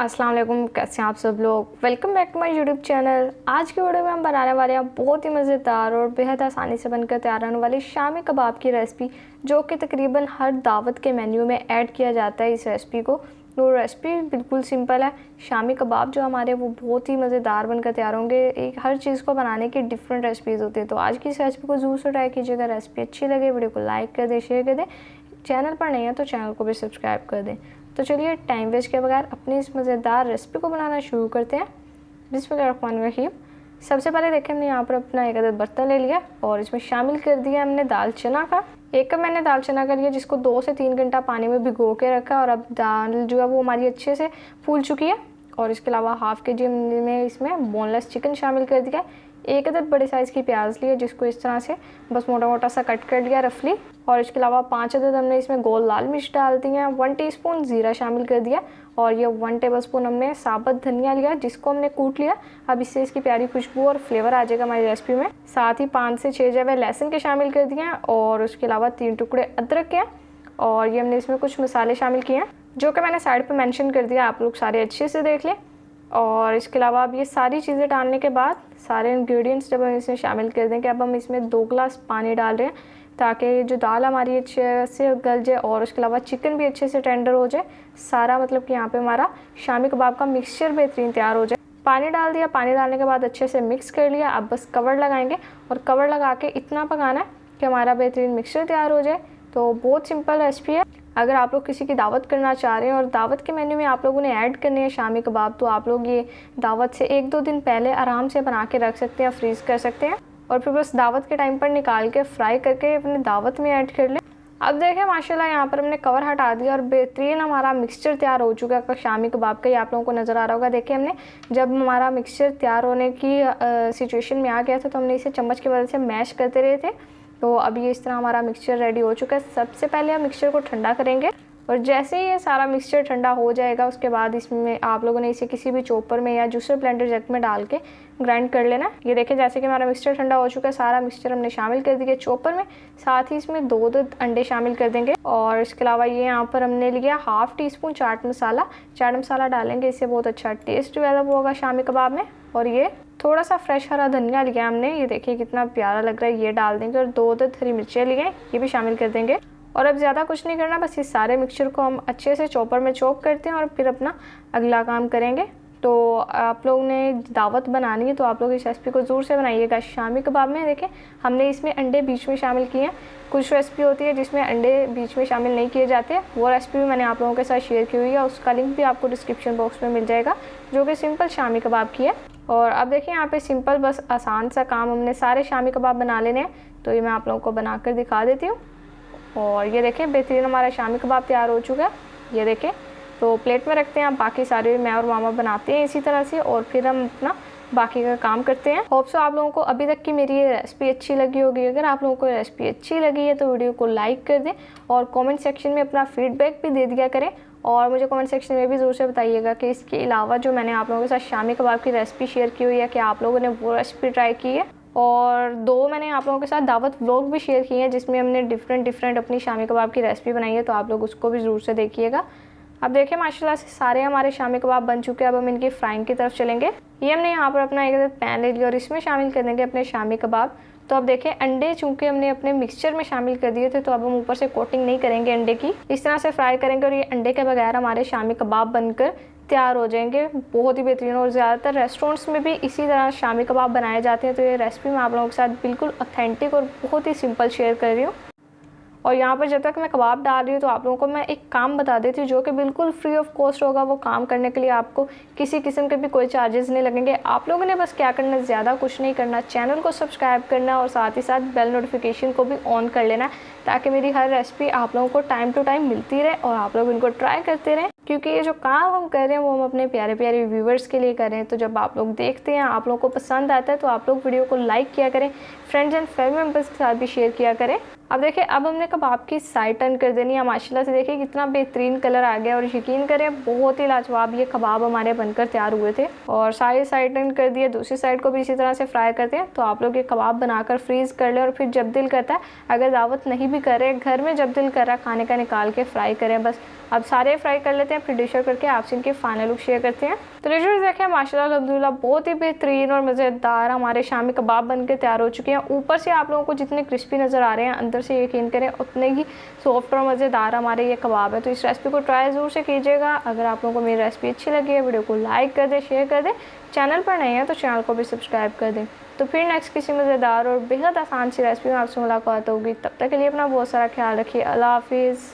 अस्सलाम वालेकुम, कैसे हैं आप सब लोग। Welcome back to my YouTube channel. आज की वीडियो में हम बनाने वाले हैं बहुत ही मज़ेदार और बेहद आसानी से बनकर तैयार होने वाली शामी कबाब की रेसिपी, जो कि तकरीबन हर दावत के मेन्यू में ऐड किया जाता है इस रेसिपी को। तो रेसिपी बिल्कुल सिंपल है। शामी कबाब जो हमारे वो बहुत ही मज़ेदार बनकर तैयार होंगे। एक हर चीज़ को बनाने की डिफरेंट रेसिपीज़ होती है, तो आज की इस रेसिपी को ज़रूर से ट्राई कीजिएगा। रेसिपी अच्छी लगे वीडियो को लाइक कर दें, शेयर कर दें। चैनल पर नहीं है तो चैनल को भी सब्सक्राइब कर दें। तो चलिए टाइम वेस्ट के बगैर अपनी इस मज़ेदार रेसिपी को बनाना शुरू करते हैं। बिस्मिल्लाहिर्रहमानिर्रहीम। सबसे पहले देखें, हमने यहाँ पर अपना एक अदद बर्तन ले लिया और इसमें शामिल कर दिया हमने दाल चना का। एक कप मैंने दाल चना का लिया, जिसको 2 से 3 घंटा पानी में भिगो के रखा। और अब दाल जो है वो हमारी अच्छे से फूल चुकी है। और इसके अलावा हाफ़ के जी में इसमें बोनलेस चिकन शामिल कर दिया। एक अदद बड़े साइज़ की प्याज लिया, जिसको इस तरह से बस मोटा मोटा सा कट कर लिया रफली। और इसके अलावा 5 अदद हमने इसमें गोल लाल मिर्च डाल दी है। 1 टीस्पून ज़ीरा शामिल कर दिया। और ये 1 टेबलस्पून हमने साबुत धनिया लिया, जिसको हमने कूट लिया। अब इससे इसकी प्यारी खुशबू और फ्लेवर आ जाएगा हमारी रेसिपी में। साथ ही 5 से 6 जवे लहसुन के शामिल कर दिए हैं। और उसके अलावा 3 टुकड़े अदरक के। और ये हमने इसमें कुछ मसाले शामिल किए हैं, जो कि मैंने साइड पर मैंशन कर दिया, आप लोग सारे अच्छे से देख लें। और इसके अलावा अब ये सारी चीज़ें डालने के बाद सारे इंग्रेडिएंट्स जब हम इसमें शामिल कर देंगे, अब हम इसमें 2 गिलास पानी डाल रहे हैं, ताकि जो दाल हमारी अच्छे से गल जाए और उसके अलावा चिकन भी अच्छे से टेंडर हो जाए। सारा मतलब कि यहाँ पे हमारा शामी कबाब का मिक्सचर बेहतरीन तैयार हो जाए। पानी डाल दिया, पानी डालने के बाद अच्छे से मिक्स कर लिया। अब बस कवर लगाएंगे और कवर लगा के इतना पकाना है कि हमारा बेहतरीन मिक्सचर तैयार हो जाए। तो बहुत सिंपल रेसिपी है। अगर आप लोग किसी की दावत करना चाह रहे हैं और दावत के मेन्यू में आप लोगों ने ऐड करने हैं शामी कबाब, तो आप लोग ये दावत से 1-2 दिन पहले आराम से बना के रख सकते हैं, फ्रीज़ कर सकते हैं। और फिर बस दावत के टाइम पर निकाल के फ्राई करके अपने दावत में ऐड कर लें। अब देखें माशाल्लाह, यहाँ पर हमने कवर हटा दिया और बेहतरीन हमारा मिक्सचर तैयार हो चुका है शामी कबाब का। ये आप लोगों को नज़र आ रहा होगा। देखिए, हमने जब हमारा मिक्सचर तैयार होने की सिचुएशन में आ गया था, तो हमने इसे चम्मच की मदद से मैश करते रहे थे। तो अब ये इस तरह हमारा मिक्सचर रेडी हो चुका है। सबसे पहले हम मिक्सचर को ठंडा करेंगे, और जैसे ही ये सारा मिक्सचर ठंडा हो जाएगा, उसके बाद इसमें आप लोगों ने इसे किसी भी चॉपर में या जूसर ब्लेंडर जग में डाल के ग्राइंड कर लेना। ये देखें, जैसे कि हमारा मिक्सचर ठंडा हो चुका है, सारा मिक्सचर हमने शामिल कर दिया चॉपर में। साथ ही इसमें 2 अंडे शामिल कर देंगे। और इसके अलावा ये यहाँ पर हमने लिया 1/2 टीस्पून चाट मसाला। चाट मसाला डालेंगे, इससे बहुत अच्छा टेस्ट डेवलप होगा शामी कबाब में। और ये थोड़ा सा फ्रेश हरा धनिया लिया हमने, ये देखिए कितना प्यारा लग रहा है, ये डाल देंगे। और 2 हरी मिर्चें लिए, ये भी शामिल कर देंगे। और अब ज़्यादा कुछ नहीं करना, बस इस सारे मिक्सचर को हम अच्छे से चॉपर में चॉप करते हैं और फिर अपना अगला काम करेंगे। तो आप लोगों ने दावत बनानी है तो आप लोग इस रेसिपी को ज़रूर से बनाइएगा। शामी कबाब में देखें, हमने इसमें अंडे बीच में शामिल किए हैं। कुछ रेसिपी होती है जिसमें अंडे बीच में शामिल नहीं किए जाते, वो रेसिपी भी मैंने आप लोगों के साथ शेयर की हुई है। उसका लिंक भी आपको डिस्क्रिप्शन बॉक्स में मिल जाएगा, जो कि सिंपल शामी कबाब की है। और अब देखिए, यहाँ पे सिंपल बस आसान सा काम, हमने सारे शामी कबाब बना लेने हैं। तो ये मैं आप लोगों को बना कर दिखा देती हूँ। और ये देखें, बेहतरीन हमारा शामी कबाब तैयार हो चुका है। ये देखें, तो प्लेट में रखते हैं। आप बाकी सारे मैं और मामा बनाते हैं इसी तरह से, और फिर हम अपना बाकी का काम करते हैं। होप सो आप लोगों को अभी तक की मेरी ये रेसिपी अच्छी लगी होगी। अगर आप लोगों को रेसिपी अच्छी लगी है तो वीडियो को लाइक कर दें और कमेंट सेक्शन में अपना फीडबैक भी दे दिया करें। और मुझे कमेंट सेक्शन में भी ज़रूर से बताइएगा कि इसके अलावा जो मैंने आप लोगों के साथ शामी कबाब की रेसिपी शेयर की हुई है, कि आप लोगों ने वो रेसिपी ट्राई की है। और 2 मैंने आप लोगों के साथ दावत व्लॉग भी शेयर किए हैं, जिसमें हमने डिफरेंट अपनी शामी कबाब की रेसिपी बनाई है, तो आप लोग उसको भी ज़रूर से देखिएगा। अब देखिए, माशाल्लाह से सारे हमारे शामी कबाब बन चुके हैं। अब हम इनकी फ्राइंग की तरफ चलेंगे। ये हमने यहाँ पर अपना एक पैन ले लिया और इसमें शामिल कर देंगे अपने शामी कबाब। तो अब देखें, अंडे चूँकि हमने अपने मिक्सचर में शामिल कर दिए थे, तो अब हम ऊपर से कोटिंग नहीं करेंगे अंडे की, इस तरह से फ्राई करेंगे। और ये अंडे के बगैर हमारे शामी कबाब बनकर तैयार हो जाएंगे, बहुत ही बेहतरीन। और ज़्यादातर रेस्टोरेंट्स में भी इसी तरह शामी कबाब बनाए जाते हैं। तो ये रेसिपी मैं आप लोगों के साथ बिल्कुल ऑथेंटिक और बहुत ही सिंपल शेयर कर रही हूँ। और यहाँ पर जब तक मैं कबाब डाल रही हूँ, तो आप लोगों को मैं एक काम बता देती हूँ, जो कि बिल्कुल फ्री ऑफ कॉस्ट होगा। वो काम करने के लिए आपको किसी किस्म के भी कोई चार्जेस नहीं लगेंगे। आप लोगों ने बस क्या करना है, ज़्यादा कुछ नहीं करना, चैनल को सब्सक्राइब करना और साथ ही साथ बेल नोटिफिकेशन को भी ऑन कर लेना, ताकि मेरी हर रेसिपी आप लोगों को टाइम टू टाइम मिलती रहे और आप लोग इनको ट्राई करते रहें। क्योंकि ये जो काम हम कर रहे हैं वो हम अपने प्यारे प्यारे व्यूवर्स के लिए कर रहे हैं। तो जब आप लोग देखते हैं, आप लोगों को पसंद आता है, तो आप लोग वीडियो को लाइक किया करें, फ्रेंड्स एंड फैमिली मेम्बर्स के साथ भी शेयर किया करें। अब देखिए, अब हमने कबाब की साइड टर्न कर देनी है। माशाल्लाह से देखिए कितना बेहतरीन कलर आ गया और यकीन करें बहुत ही लाजवाब ये कबाब हमारे बनकर तैयार हुए थे। और सारी साइड टर्न कर दिए, दूसरी साइड को भी इसी तरह से फ्राई करते हैं। तो आप लोग ये कबाब बनाकर फ्रीज़ कर लें और फिर जब दिल करता है, अगर दावत नहीं भी कर रहे, घर में जब दिल कर रहा खाने का निकाल के फ्राई करें बस। अब सारे फ्राई कर लेते हैं, फिर डिशर करके आपसे इनकी फाइनल लुक शेयर करते हैं। तो लीजिए देखें, माशाल्लाह अल्हम्दुलिल्लाह बहुत ही बेहतरीन और मज़ेदार हमारे शामी कबाब बनकर तैयार हो चुके हैं। ऊपर से आप लोगों को जितने क्रिस्पी नज़र आ रहे हैं, अंदर से यकीन करें उतने ही सॉफ्ट और मज़ेदार हमारे ये कबाब है। तो इस रेसिपी को ट्राई ज़रूर से कीजिएगा। अगर आप लोगों को मेरी रेसिपी अच्छी लगी है, वीडियो को लाइक कर दें, शेयर कर दें। चैनल पर नए हैं तो चैनल को भी सब्सक्राइब कर दें। तो फिर नेक्स्ट किसी मज़ेदार और बेहद आसान सी रेसिपी में आपसे मुलाकात होगी। तब तक के लिए अपना बहुत सारा ख्याल रखिए। अल्लाह हाफिज़।